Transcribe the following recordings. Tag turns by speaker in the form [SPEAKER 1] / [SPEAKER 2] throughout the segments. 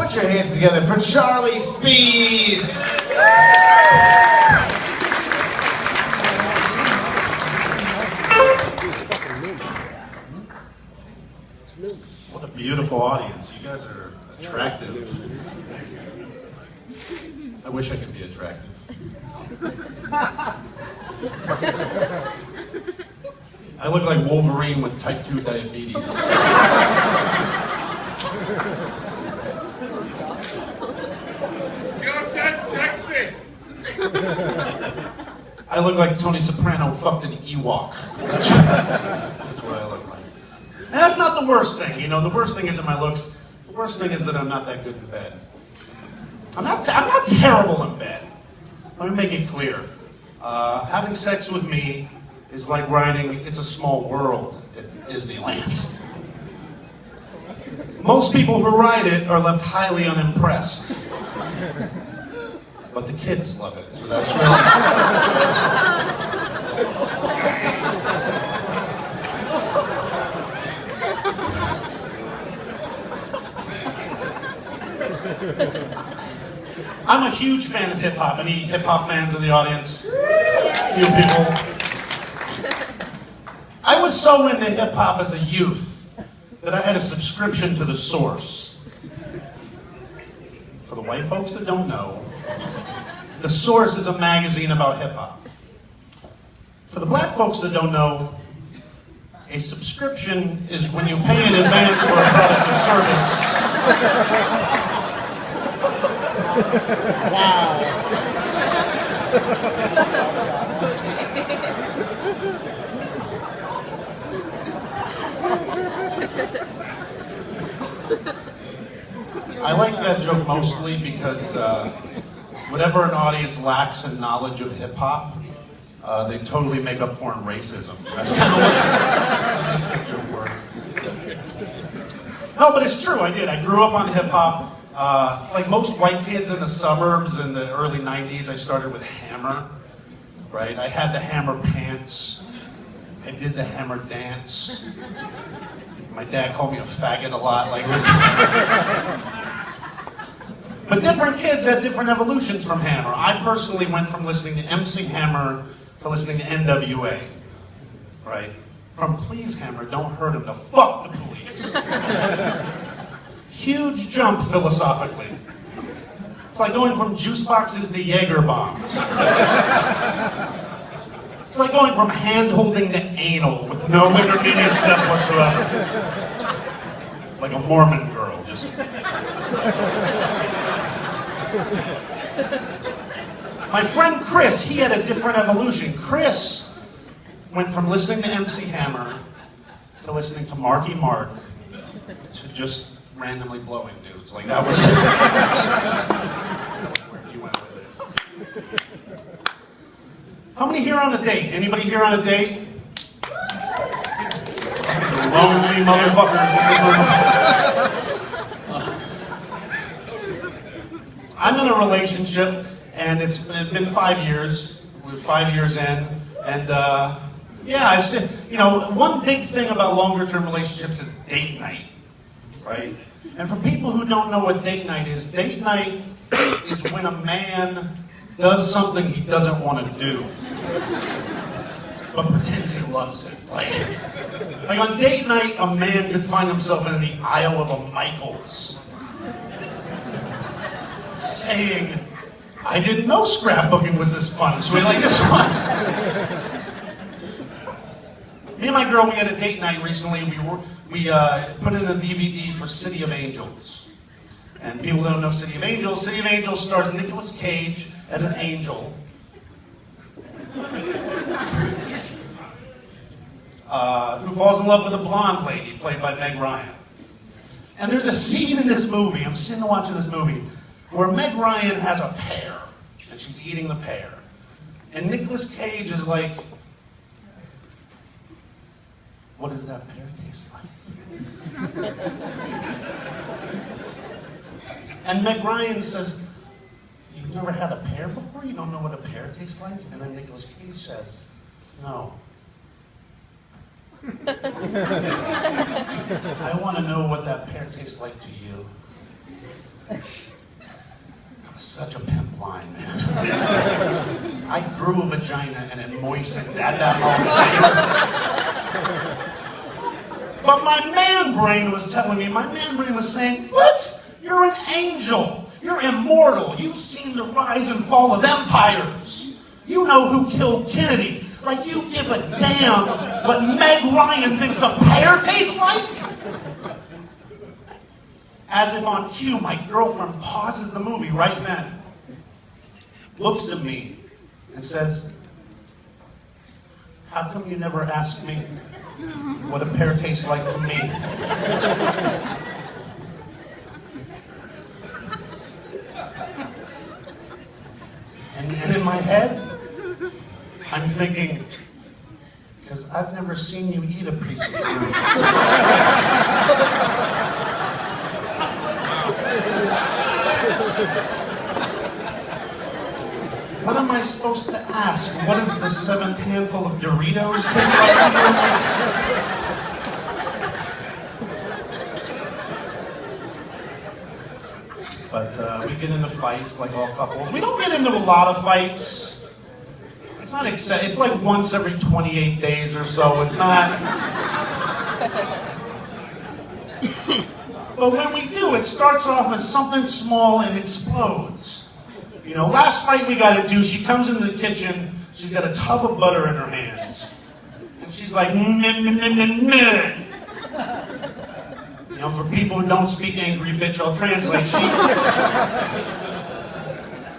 [SPEAKER 1] Put your hands together for Charlie Speez.
[SPEAKER 2] What a beautiful audience. You guys are attractive. I wish I could be attractive. I look like Wolverine with type 2 diabetes.
[SPEAKER 3] You're that sexy!
[SPEAKER 2] I look like Tony Soprano fucked an Ewok. That's what I look like. And that's not the worst thing, you know. The worst thing isn't my looks. The worst thing is that I'm not that good in bed. I'm not terrible in bed. Let me make it clear. Having sex with me is like riding It's a Small World at Disneyland. Most people who ride it are left highly unimpressed. But the kids love it, so that's really... I'm a huge fan of hip-hop. Any hip-hop fans in the audience? A few people. I was so into hip-hop as a youth that I had a subscription to The Source. For the white folks that don't know, The Source is a magazine about hip-hop. For the black folks that don't know, a subscription is when you pay in advance for a product or service.
[SPEAKER 1] Wow.
[SPEAKER 2] I like that joke mostly because whatever an audience lacks in knowledge of hip-hop, they totally make up for in racism. That's kind of what makes that joke work. No, but it's true, I did. I grew up on hip-hop. Like most white kids in the suburbs in the early 90s, I started with Hammer, right? I had the Hammer pants. I did the Hammer dance. My dad called me a faggot a lot. But different kids had different evolutions from Hammer. I personally went from listening to MC Hammer to listening to NWA, right? From Please Hammer, Don't Hurt Him, to Fuck the Police. Huge jump philosophically. It's like going from juice boxes to Jaeger bombs. It's like going from hand-holding to anal with no intermediate step whatsoever. Like a Mormon girl, just... My friend Chris, he had a different evolution. Chris went from listening to MC Hammer to listening to Marky Mark to just randomly blowing dudes. Like that was where he went with it. How many here on a date? Anybody here on a date? Lonely motherfuckers in this room. I'm in a relationship, and it's been 5 years. We're 5 years in, and yeah, it's, you know, one big thing about longer-term relationships is date night, right? And for people who don't know what date night is when a man does something he doesn't want to do, but pretends he loves it. Like on date night, a man could find himself in the aisle of a Michaels, saying, "I didn't know scrapbooking was this fun, so we like this one." Me and my girl, we had a date night recently. We put in a DVD for City of Angels. And people don't know City of Angels. City of Angels stars Nicolas Cage as an angel. Who falls in love with a blonde lady played by Meg Ryan. And there's a scene in this movie, I'm sitting watching this movie, where Meg Ryan has a pear, and she's eating the pear. And Nicolas Cage is like, "What does that pear taste like?" And Meg Ryan says, "You've never had a pear before? You don't know what a pear tastes like?" And then Nicolas Cage says, "No. I want to know what that pear tastes like to you." That was such a pimp line, man. I grew a vagina and it moistened at that moment. But my man brain was telling me, my man brain was saying, what? You're an angel. You're immortal. You've seen the rise and fall of empires. You know who killed Kennedy. Like you give a damn what Meg Ryan thinks a pear tastes like? As if on cue, my girlfriend pauses the movie right then, looks at me, and says, how come you never asked me what a pear tastes like to me? And in my head, I'm thinking, because I've never seen you eat a piece of fruit. What am I supposed to ask? What does the seventh handful of Doritos taste like? But we get into fights like all couples. We don't get into a lot of fights. It's not it's like once every 28 days or so. It's not. But when we do, it starts off as something small and explodes. You know, last fight we got into, she comes into the kitchen, she's got a tub of butter in her hands. And she's like, meh, meh, meh, meh, meh. You know, for people who don't speak angry bitch, I'll translate.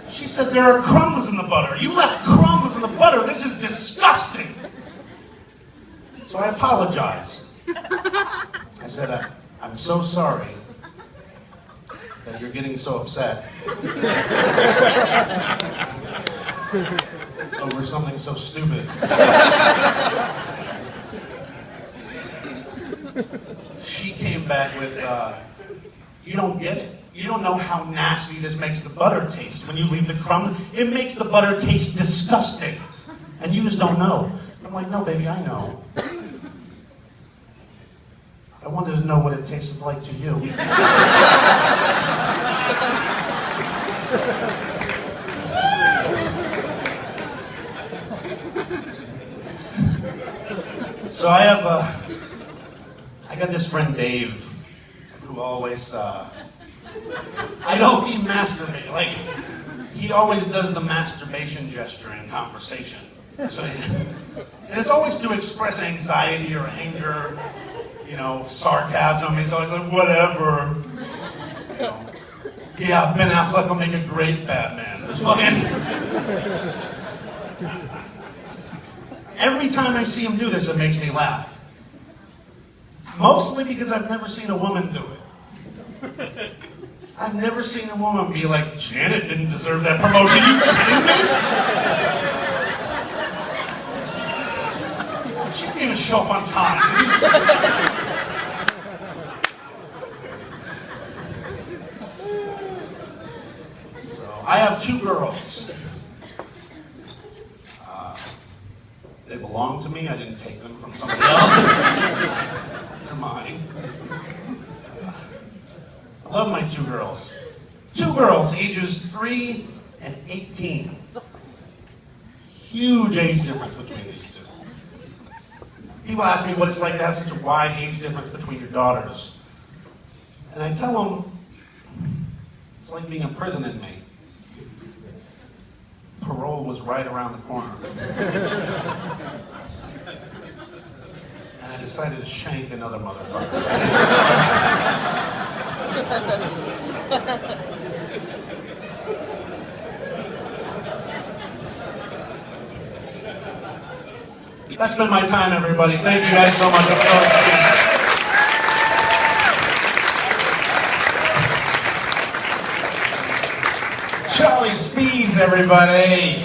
[SPEAKER 2] She said, there are crumbs in the butter. You left crumbs in the butter. This is disgusting. So I apologized. I said, I'm so sorry that you're getting so upset over something so stupid. She came back with, you don't get it. You don't know how nasty this makes the butter taste. When you leave the crumb, it makes the butter taste disgusting. And you just don't know. I'm like, no, baby, I know. I wanted to know what it tasted like to you. So I got this friend Dave, who always, I don't mean masturbate, like, he always does the masturbation gesture in conversation. So, and it's always to express anxiety or anger, you know, sarcasm. He's always like, whatever. You know, yeah, Ben Affleck will make a great Batman. It's fucking... Every time I see him do this, it makes me laugh. Mostly because I've never seen a woman do it. I've never seen a woman be like, Janet didn't deserve that promotion. You kidding me? She doesn't even show up on time. So, I have two girls. They belong to me. I didn't take them from somebody else. They're mine. I love my two girls. Two girls, ages 3 and 18. Huge age difference between these two. People ask me what it's like to have such a wide age difference between your daughters. And I tell them, it's like being a prison inmate. Parole was right around the corner. And I decided to shank another motherfucker. That's been my time, everybody. Thank you guys so much. I'm so excited.
[SPEAKER 1] Speez, everybody.